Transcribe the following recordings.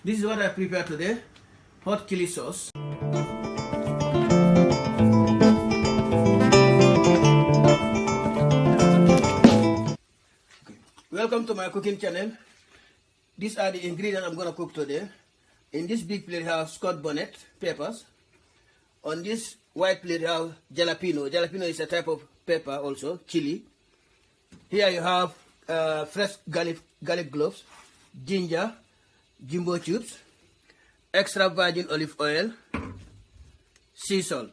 This is what I prepared today. Hot chili sauce. Welcome to my cooking channel. These are the ingredients I'm going to cook today. In this big plate I have Scotch bonnet peppers. On this white plate I have jalapeno. Jalapeno is a type of pepper also, chili. Here you have fresh garlic cloves, ginger, jumbo cubes, extra virgin olive oil, sea salt.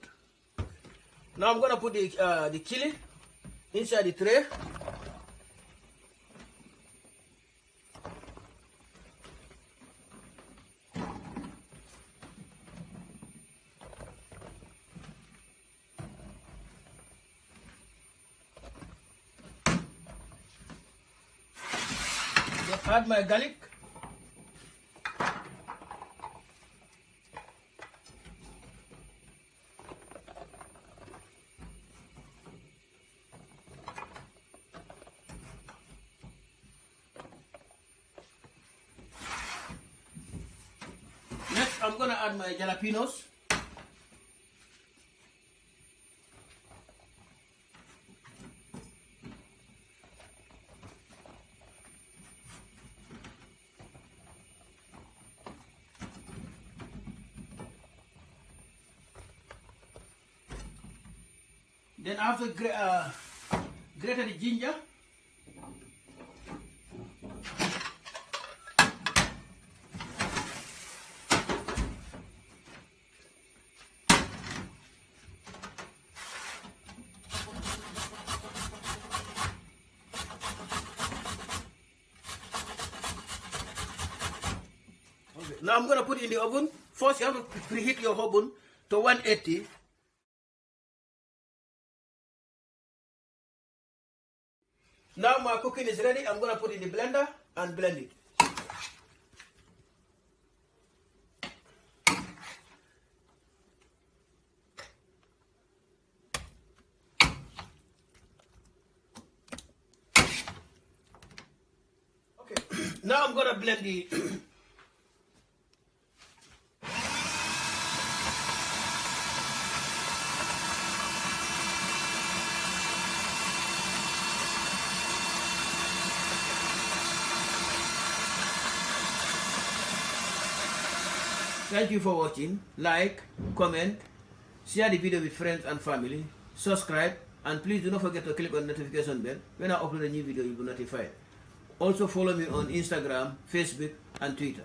Now I'm going to put the chili inside the tray. Just add my garlic. Next, I'm going to add my jalapenos. Then after grated the ginger. Okay. Now I'm going to put it in the oven. First you have to preheat your oven to 180. Now my cooking is ready. I'm going to put it in the blender and blend it. Okay, now I'm going to blend the Thank you for watching. Like, comment, share the video with friends and family, subscribe, and please do not forget to click on the notification bell. When I upload a new video, you'll be notified. Also follow me on Instagram, Facebook, and Twitter.